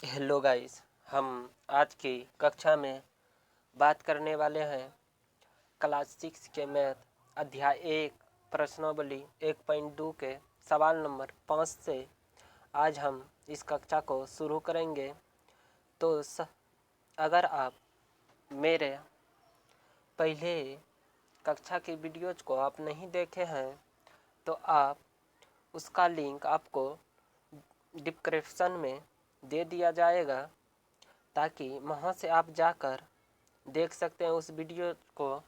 Hello guys, हम आज की कक्षा में बात करने वाले हैं क्लास 6 के मैथ अध्याय 1 प्रश्नावली 1.2 के सवाल नंबर 5 से आज हम इस कक्षा को शुरू करेंगे। तो अगर आप मेरे पहले कक्षा की वीडियोज को आप नहीं देखे हैं तो आप उसका लिंक आपको डिस्क्रिप्शन में दे दिया जाएगा, ताकि वहाँ से आप जाकर देख सकते हैं उस वीडियो को।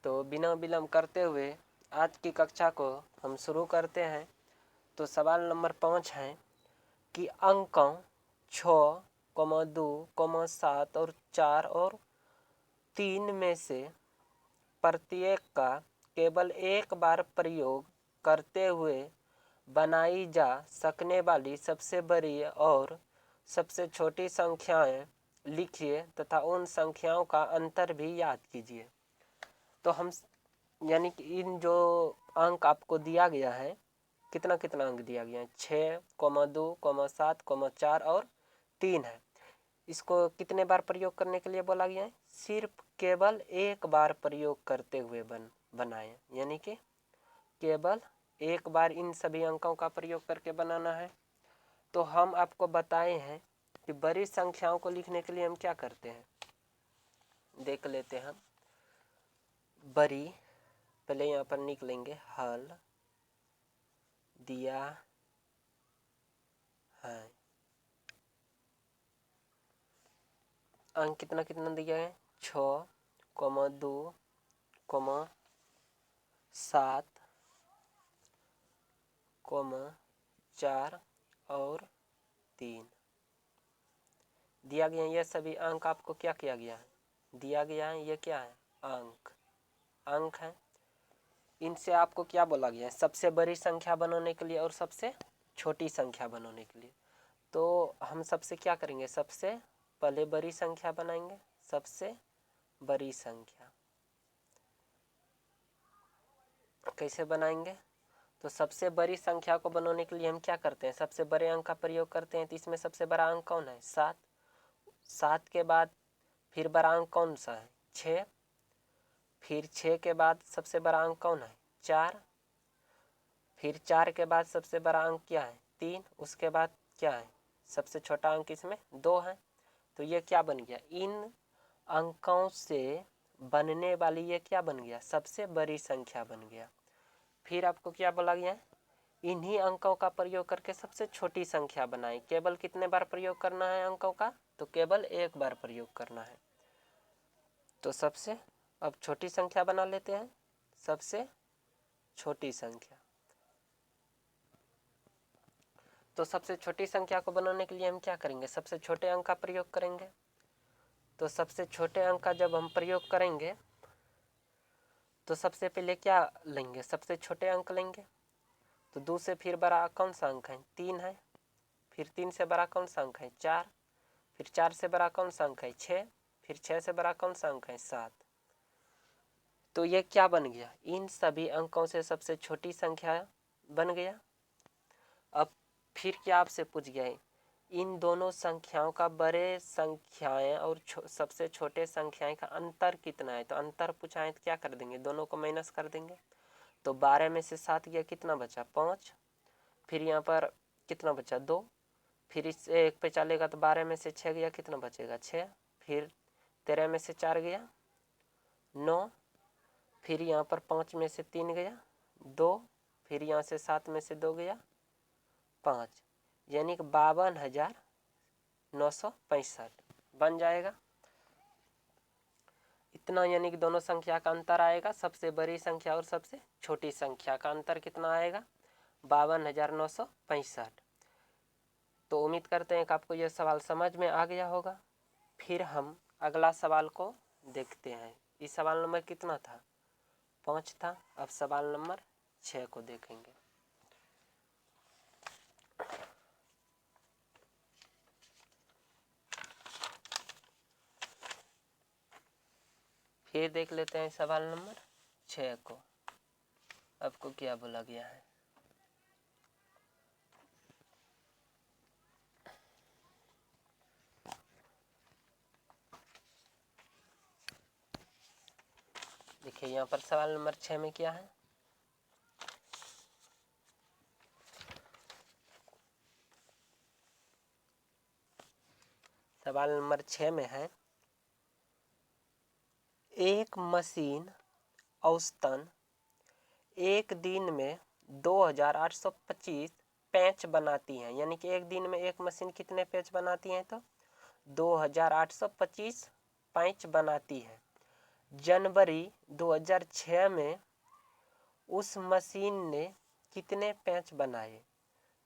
तो बिना विलम्ब करते हुए आज की कक्षा को हम शुरू करते हैं। तो सवाल नंबर 5 है कि अंकों 6, 2, 7 और 4 और 3 में से प्रत्येक का केवल एक बार प्रयोग करते हुए बनाई जा सकने वाली सबसे बड़ी और सबसे छोटी संख्याएं लिखिए तथा उन संख्याओं का अंतर भी याद कीजिए। तो हम यानी कि इन जो अंक आपको दिया गया है, कितना कितना अंक दिया गया है, 6, 2, 7, 4 और 3 है। इसको कितने बार प्रयोग करने के लिए बोला गया है? सिर्फ केवल एक बार प्रयोग करते हुए बनाए, यानी कि केवल एक बार इन सभी अंकों का प्रयोग करके बनाना है। तो हम आपको बताए हैं कि बड़ी संख्याओं को लिखने के लिए हम क्या करते हैं, देख लेते हैं। बड़ी पहले यहाँ पर निकलेंगे, हल दिया है। अंक कितना कितना दिया है? 6, 2, 7, 4 और 3 दिया गया है। यह सभी अंक आपको क्या किया गया है? दिया गया है। ये क्या है? अंक है। इनसे आपको क्या बोला गया है? सबसे बड़ी संख्या बनाने के लिए और सबसे छोटी संख्या बनाने के लिए। तो हम सबसे क्या करेंगे? सबसे पहले बड़ी संख्या बनाएंगे। सबसे बड़ी संख्या कैसे बनाएंगे? तो सबसे बड़ी संख्या को बनाने के लिए हम क्या करते हैं? सबसे बड़े अंक का प्रयोग करते हैं। तो इसमें सबसे बड़ा अंक कौन है? 7। 7 के बाद फिर बड़ा अंक कौन सा है? 6। फिर 6 के बाद सबसे बड़ा अंक कौन है? 4। फिर 4 के बाद सबसे बड़ा अंक क्या है? 3। उसके बाद क्या है? सबसे छोटा अंक इसमें 2 है। तो ये क्या बन गया? इन अंकों से बनने वाली ये क्या बन गया? सबसे बड़ी संख्या बन गया। फिर आपको क्या बोला गया है? इन्हीं अंकों का प्रयोग करके सबसे छोटी संख्या बनाएं। केवल कितने बार प्रयोग करना है अंकों का? तो केवल एक बार प्रयोग करना है। तो सबसे अब छोटी संख्या बना लेते हैं। सबसे छोटी संख्या, तो सबसे छोटी संख्या को बनाने के लिए हम क्या करेंगे? सबसे छोटे अंक का प्रयोग करेंगे। तो सबसे छोटे अंक का जब हम प्रयोग करेंगे तो सबसे पहले क्या लेंगे? सबसे छोटे अंक लेंगे। तो 2 से फिर बड़ा कौन सा अंक है? 3 है। फिर 3 से बड़ा कौन सा अंक है? 4। फिर 4 से बड़ा कौन सा अंक है? 6। फिर 6 से बड़ा कौन सा अंक है? 7। तो ये क्या बन गया? इन सभी अंकों से सबसे छोटी संख्या बन गया। अब फिर क्या आपसे पूछ गया है? इन दोनों संख्याओं का बड़े संख्याएं और सबसे छोटे संख्याएं का अंतर कितना है? तो अंतर पूछा है तो क्या कर देंगे? दोनों को माइनस कर देंगे। तो 12 में से 7 गया, कितना बचा? 5। फिर यहाँ पर कितना बचा? 2। फिर इससे 1 पे चलेगा तो 12 में से 6 गया, कितना बचेगा? 6। फिर 13 में से 4 गया, 9। फिर यहाँ पर 5 में से 3 गया, 2। फिर यहाँ से 7 में से 2 गया, 5। यानी कि 52,965 बन जाएगा। इतना यानी कि दोनों संख्या का अंतर आएगा। सबसे बड़ी संख्या और सबसे छोटी संख्या का अंतर कितना आएगा? 52,965। तो उम्मीद करते हैं कि आपको यह सवाल समझ में आ गया होगा। फिर हम अगला सवाल को देखते हैं। इस सवाल नंबर कितना था? 5 था। अब सवाल नंबर 6 को देखेंगे। फिर देख लेते हैं सवाल नंबर 6 को। आपको क्या बोला गया है? देखिए यहाँ पर सवाल नंबर 6 में क्या है। सवाल नंबर 6 में है, एक मशीन औसतन एक दिन में 2825 पैच बनाती है। यानी कि एक दिन में एक मशीन कितने पैच बनाती है? तो 2825 पैच बनाती है। जनवरी 2006 में उस मशीन ने कितने पैच बनाए?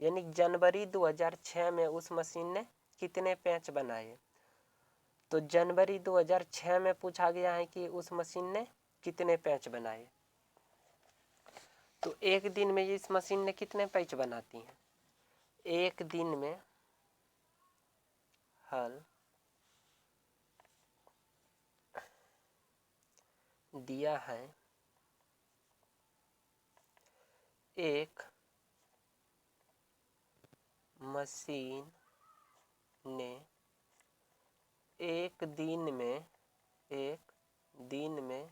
यानी जनवरी 2006 में उस मशीन ने कितने पैच बनाए? तो जनवरी 2006 में पूछा गया है कि उस मशीन ने कितने पैच बनाए। तो एक दिन में इस मशीन ने कितने पैच बनाती है? एक दिन में हल दिया है, एक मशीन ने एक दिन में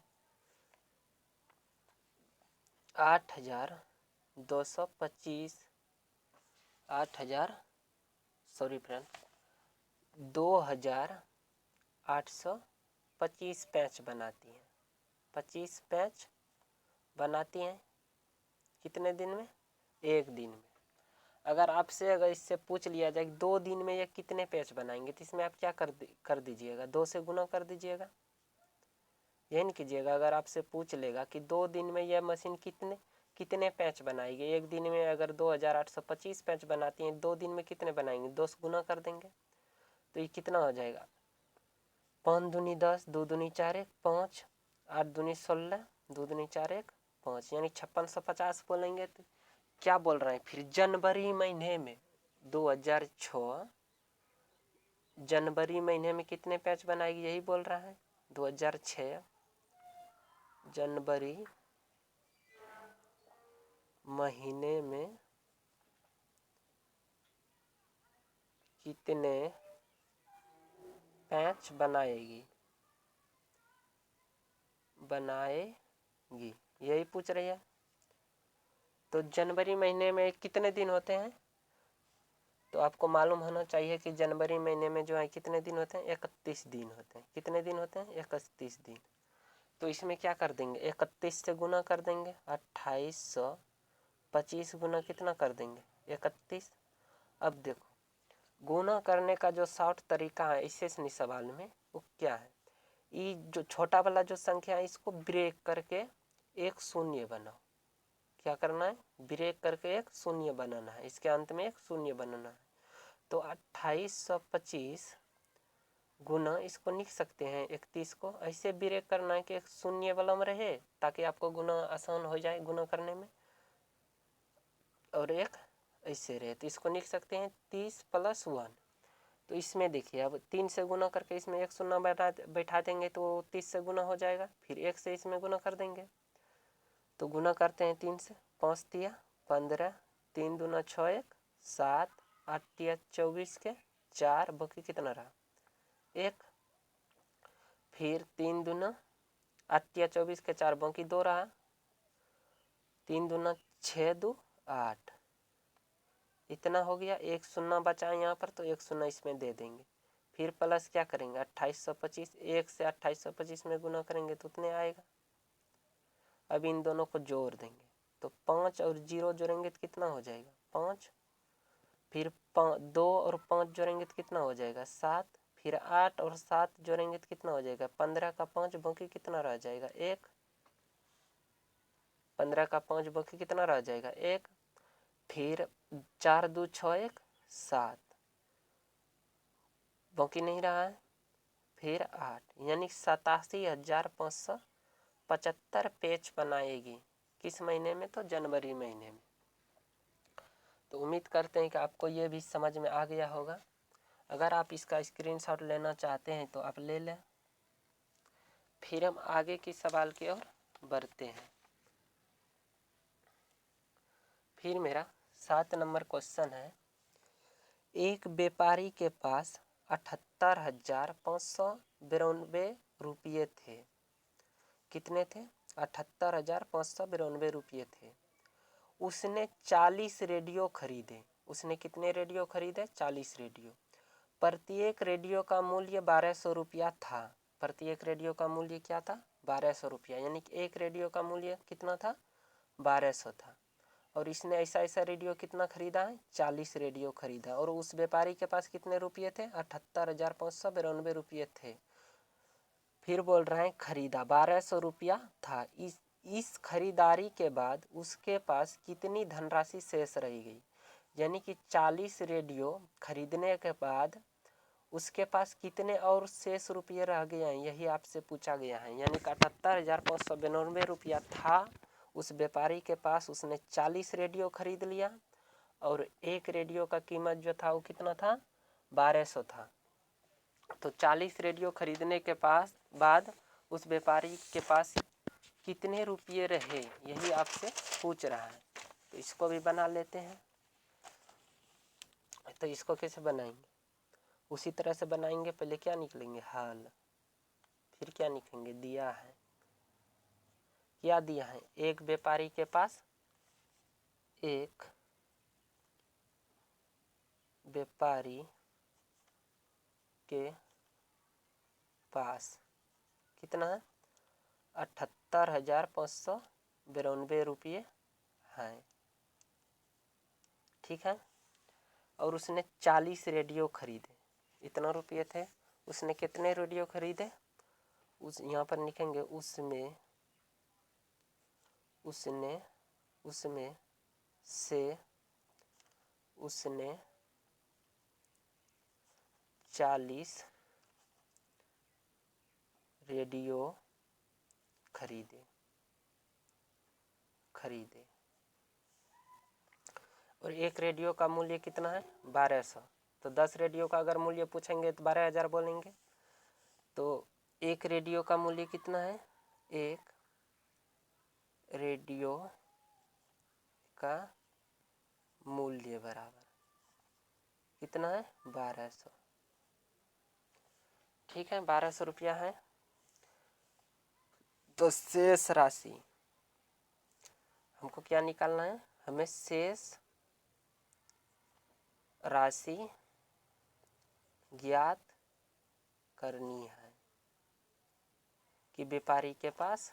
2825 पैच बनाती है। 25 पैच बनाती हैं कितने दिन में? एक दिन में। अगर आपसे इससे पूछ लिया जाए 2 दिन में ये कितने पैच बनाएंगे, तो इसमें आप क्या कर दीजिएगा? 2 से गुना कर दीजिएगा। यही नहीं कीजिएगा। अगर आपसे पूछ लेगा कि 2 दिन में यह मशीन कितने पैच बनाएगी, एक दिन में अगर 2825 पैच बनाती हैं, 2 दिन में कितने बनाएंगे? 2 से गुना कर देंगे तो ये कितना हो जाएगा? 5 दूनी 10, 2 दूनी 4 1 5, 8 दूनी 16, 2 दूनी 4 1 5, यानी 5650 बोलेंगे। तो क्या बोल रहे हैं फिर? जनवरी महीने में 2006 जनवरी महीने में कितने पैच बनाएगी, यही बोल रहा है। 2006 जनवरी महीने में कितने पैच बनाएगी, यही पूछ रही है। तो जनवरी महीने में कितने दिन होते हैं? तो आपको मालूम होना चाहिए कि जनवरी महीने में जो है कितने दिन होते हैं? 31 दिन होते हैं। कितने दिन होते हैं? 31 दिन। तो इसमें क्या कर देंगे? 31 से गुना कर देंगे। 2825 गुना कितना कर देंगे? 31। अब देखो, गुना करने का जो शॉर्ट तरीका है इस सवाल में, वो क्या है? ये जो छोटा वाला जो संख्या है इसको ब्रेक करके एक शून्य बनाओ। क्या करना है? ब्रेक करके एक शून्य बनाना है। इसके अंत में एक शून्य बनाना है। तो 2825 गुना इसको लिख सकते हैं 31 को। ऐसे ब्रेक करना है कि एक शून्य वाला में रहे ताकि आपको गुना आसान हो जाए गुना करने में, और एक ऐसे रहे। तो इसको लिख सकते हैं 30 + 1। तो इसमें देखिए, अब 3 से गुना करके इसमें एक शून्य बैठा देंगे तो 30 से गुना हो जाएगा। फिर 1 से इसमें गुना कर देंगे। तो गुना करते हैं 3 से। 5 तिया 15, 3 दूना 6 1 7, 8 तिया 24 के 4, बाकी कितना रहा? 1। फिर 3 दूना 8 तिया 24 के 4, बाकी 2 रहा। 3 दूना 6 2 8, इतना हो गया। एक शून्य बचा यहाँ पर तो एक शून्य इसमें दे देंगे। फिर प्लस क्या करेंगे? 2825, 1 से 2825 में गुना करेंगे तो उतने आएगा। अब इन दोनों को जोड़ देंगे तो 5 और 0 जोड़ेंगे तो कितना हो जाएगा? 5। फिर 2 और 5 जोड़ेंगे तो कितना हो जाएगा? 7। फिर 8 और 7 जोड़ेंगे तो कितना हो जाएगा? 15 का 5, बाकी कितना रह जाएगा? 1। 15 का 5, बाकी कितना रह जाएगा? 1। फिर 4 2 6 1 7, बाकी नहीं रहा है। फिर 8, यानी 87,575 पेज बनाएगी। किस महीने में? तो जनवरी महीने में। तो उम्मीद करते हैं कि आपको ये भी समझ में आ गया होगा। अगर आप इसका स्क्रीनशॉट लेना चाहते हैं तो आप ले लें। फिर हम आगे की सवाल की ओर बढ़ते हैं। फिर मेरा 7 नंबर क्वेश्चन है, एक व्यापारी के पास 78,592 रुपये थे। कितने थे? 78,592 रुपये थे। उसने 40 रेडियो खरीदे। उसने कितने रेडियो खरीदे? 40 रेडियो। प्रत्येक रेडियो का मूल्य 1200 रुपया था। प्रत्येक रेडियो का मूल्य क्या था? 1200 रुपया। यानी कि एक रेडियो का मूल्य कितना था? 1200 था। और इसने ऐसा ऐसा रेडियो कितना खरीदा है? 40 रेडियो खरीदा। और उस व्यापारी के पास कितने रुपये थे? 78,592 रुपये थे। फिर बोल रहे हैं खरीदा 1200 रुपया था। इस खरीदारी के बाद उसके पास कितनी धनराशि शेष रह गई? यानी कि 40 रेडियो खरीदने के बाद उसके पास कितने और शेष रुपये रह गए हैं, यही आपसे पूछा गया है। यानी कि 78,592 रुपया था उस व्यापारी के पास। उसने 40 रेडियो खरीद लिया और एक रेडियो का कीमत जो था वो कितना था? 1200 था। तो 40 रेडियो खरीदने के बाद उस व्यापारी के पास कितने रुपये रहे, यही आपसे पूछ रहा है। तो इसको भी बना लेते हैं। तो इसको कैसे बनाएंगे? उसी तरह से बनाएंगे। पहले क्या निकलेंगे? हल। फिर क्या निकलेंगे? दिया है। क्या दिया है? एक व्यापारी के पास कितना है? 78,592 रुपये हैं। ठीक है। और उसने 40 रेडियो खरीदे। इतना रुपये थे। उसने कितने रेडियो खरीदे? उस यहाँ पर लिखेंगे उसने से उसने 40 रेडियो खरीदे। और एक रेडियो का मूल्य कितना है? 1200। तो 10 रेडियो का अगर मूल्य पूछेंगे तो 12,000 बोलेंगे। तो एक रेडियो का मूल्य कितना है? एक रेडियो का मूल्य बराबर कितना है? 1200। ठीक है, 1200 रुपया है। तो शेष राशि हमको क्या निकालना है? हमें शेष राशि ज्ञात करनी है कि व्यापारी के पास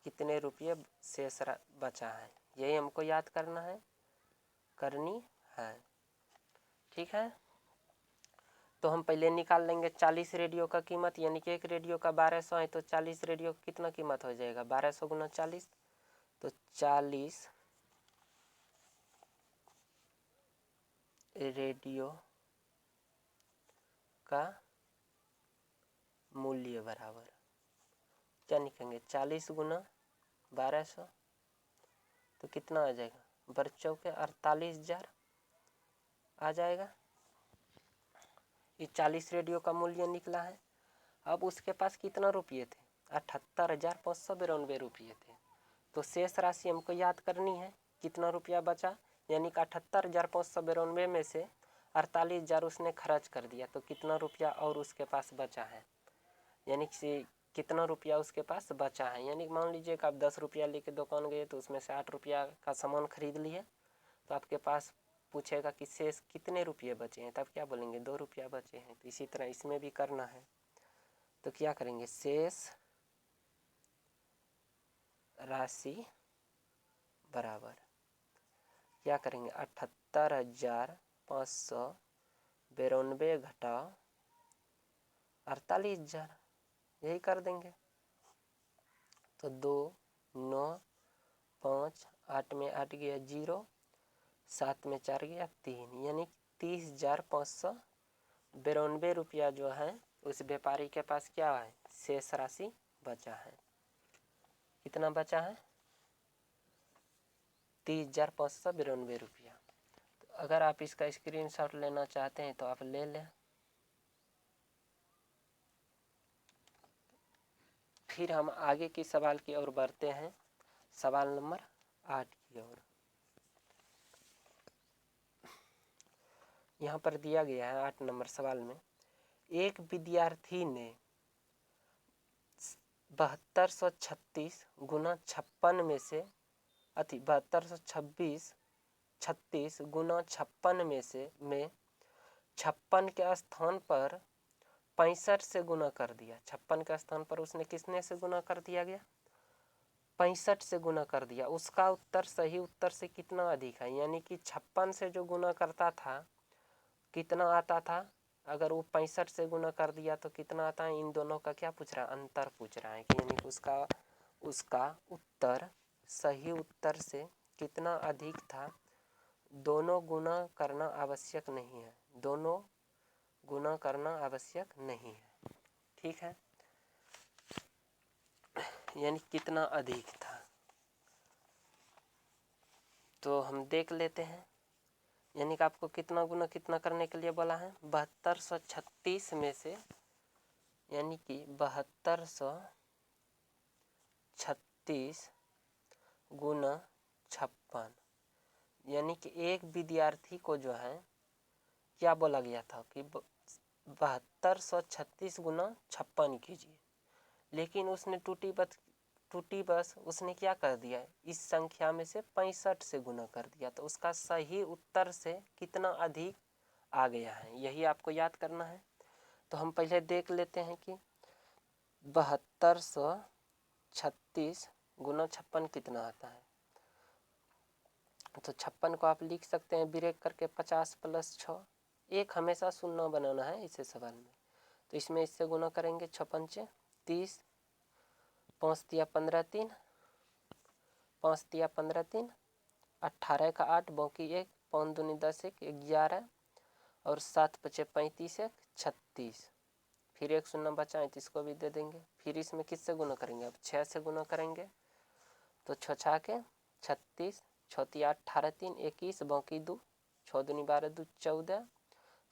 कितने रुपये शेष बचा है। यही हमको याद करनी है। ठीक है। तो हम पहले निकाल लेंगे 40 रेडियो का कीमत। यानी कि एक रेडियो का 1200 है तो 40 रेडियो का कितना कीमत हो जाएगा? 1200 गुना 40। तो 40 रेडियो का मूल्य बराबर क्या लिखेंगे? 40 गुना 1200 तो कितना आ जाएगा? बच्चों के 48,000 आ जाएगा। ये 40 रेडियो का मूल्य निकला है। अब उसके पास कितना रुपये थे? 78,592 रुपये थे। तो शेष राशि हमको याद करनी है। कितना रुपया बचा? यानी कि 78,592 में से 48,000 उसने खर्च कर दिया। तो कितना रुपया और उसके पास बचा है? यानी कि कितना रुपया उसके पास बचा है। यानी मान लीजिए कि आप 10 रुपया लेके दुकान गए तो उसमें से 8 रुपया का सामान खरीद लिए। तो आपके पास पूछेगा कि शेष कितने रुपये बचे हैं, तब क्या बोलेंगे? 2 रुपया बचे हैं। तो इसी तरह इसमें भी करना है। तो क्या करेंगे? शेष राशि बराबर क्या करेंगे? 78,592 घटाओ 48,000, यही कर देंगे। तो 2 9 5 8 में 8 गया 0, 7 में 4 गया 3, यानी 30,592 रुपया जो है उस व्यापारी के पास क्या है? शेष राशि बचा है। कितना बचा है? 30,592 रुपया। तो अगर आप इसका स्क्रीनशॉट लेना चाहते हैं तो आप ले लें। फिर हम आगे की सवाल की ओर बढ़ते हैं। सवाल नंबर 8 की ओर। यहाँ पर दिया गया है 8 नंबर सवाल में, एक विद्यार्थी ने 7236 गुना 56 में से 7226 36 गुना 56 में से 56 के स्थान पर 65 से गुना कर दिया। 56 के स्थान पर उसने किसने से गुना कर दिया गया? 65 से गुना कर दिया। उसका उत्तर सही उत्तर से कितना अधिक है? यानी कि 56 से जो गुना करता था कितना आता था, अगर वो 65 से गुना कर दिया तो कितना आता है? इन दोनों का क्या पूछ रहा है? अंतर पूछ रहा है कि यानी कि उसका उत्तर सही उत्तर से कितना अधिक था। दोनों गुना करना आवश्यक नहीं है, दोनों गुना करना आवश्यक नहीं है। ठीक है, यानी कितना अधिक था तो हम देख लेते हैं। यानी कि आपको कितना गुना कितना करने के लिए बोला है? 7236 में से, यानी कि 7236 गुना 56, यानी कि एक विद्यार्थी को जो है क्या बोला गया था कि 7236 गुना 56 कीजिए, लेकिन उसने टूटी बस उसने क्या कर दिया? इस संख्या में से 65 से गुना कर दिया, तो उसका सही उत्तर से कितना अधिक आ गया है, यही आपको याद करना है। तो हम पहले देख लेते हैं कि 7236 गुना 56 कितना आता है। तो 56 को आप लिख सकते हैं ब्रेक करके 50 + 6, एक हमेशा शून्य बनाना है इसे सवाल में। तो इसमें इससे गुना करेंगे 6 × 5 = 30, 5 × 3 = 15, 3 5 × 3 = 15, 3 18 का 8 बाकी 1 5 दूनी 10 1 11 और 7 × 5 = 35 1 36, फिर एक शून्य बचा है तो इसको भी दे देंगे। फिर इसमें किससे गुना करेंगे? अब 6 से गुना करेंगे तो 6 × 6 = 36, 6 × 3 = 18, 3 21 बाकी 2 6 दूनी 12 2 14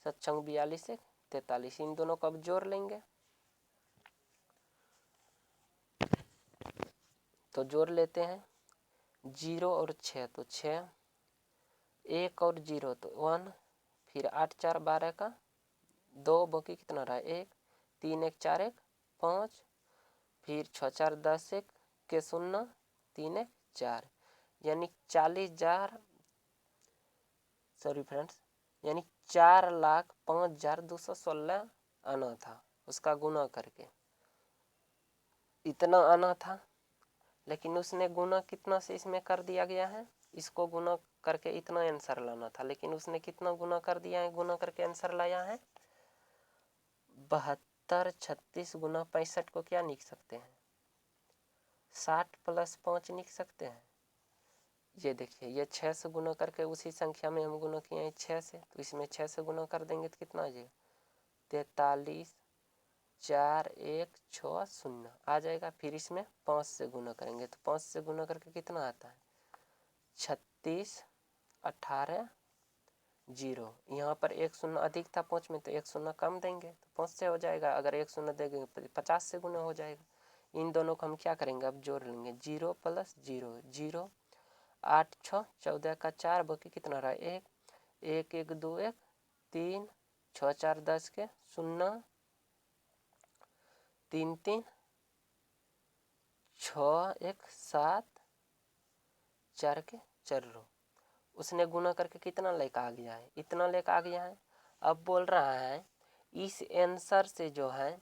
7 × 42 1 43। इन दोनों को अब जोड़ लेंगे तो जोड़ लेते हैं 0 और 6 तो 6, 1 और 0 तो 1, फिर 8 4 12 का 2 बाकी कितना रहा? 1 3 1 4 1 5, फिर 6 4 10 1 के 0 3 1 4, यानी 40,000 सॉरी फ्रेंड्स, यानी 4,05,216 आना था उसका गुना करके, इतना आना था। लेकिन उसने गुना कितना से इसमें कर दिया गया है? इसको गुना करके इतना आंसर लाना था, लेकिन उसने कितना गुना कर दिया है? गुना करके आंसर लाया है 7236 गुना 65 को क्या लिख सकते हैं? 60 + 5 लिख सकते हैं। ये देखिए, ये 6 से गुना करके उसी संख्या में हम गुना किए हैं 6 से, तो इसमें 6 से गुना कर देंगे तो कितना आ जाएगा? 43 4 1 6 0 आ जाएगा। फिर इसमें 5 से गुना करेंगे तो 5 से गुना करके कितना आता है? 36 18 0। यहाँ पर एक शून्य अधिक था 5 में तो एक शून्य कम देंगे तो 5 से हो जाएगा। अगर एक शून्य देंगे 50 से गुना हो जाएगा। इन दोनों को हम क्या करेंगे? अब जोड़ लेंगे 0 + 0 0, 8 6 14 का 4 बाकी कितना रहा? 1 1 1 2 1 3 6 4 10 के 0 3 3 6 1 7 4 के 4। उसने गुना करके कितना लेकर आ गया है? इतना लेकर आ गया है। अब बोल रहा है इस आंसर से जो है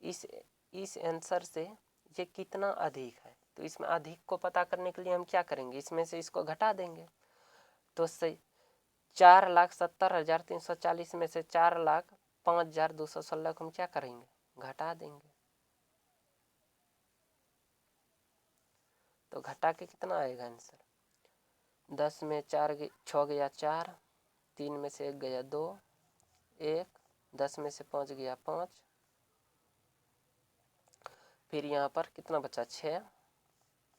इस आंसर से ये कितना अधिक है। तो इसमें अधिक को पता करने के लिए हम क्या करेंगे? इसमें से इसको घटा देंगे तो सही 4,70,340 में से 4,05,216 को हम क्या करेंगे? घटा देंगे। तो घटा के कितना आएगा आंसर? 10 में 6 गया 4, 3 में से 1 गया 2 1, 10 में से 5 गया 5, फिर यहाँ पर कितना बचा? 6,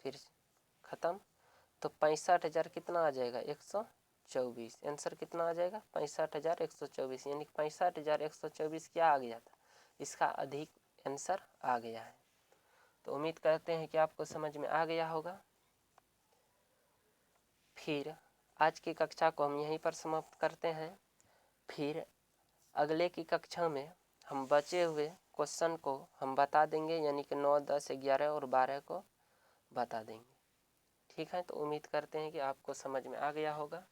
फिर ख़त्म। तो 65,000 कितना आ जाएगा? 124। आंसर कितना आ जाएगा? 65,124, यानी 65,124 क्या आ गया था? इसका अधिक आंसर आ गया है। तो उम्मीद करते हैं कि आपको समझ में आ गया होगा। फिर आज की कक्षा को हम यहीं पर समाप्त करते हैं। फिर अगले की कक्षा में हम बचे हुए क्वेश्चन को हम बता देंगे, यानी कि 9, 10, 11 और 12 को बता देंगे। ठीक है, तो उम्मीद करते हैं कि आपको समझ में आ गया होगा।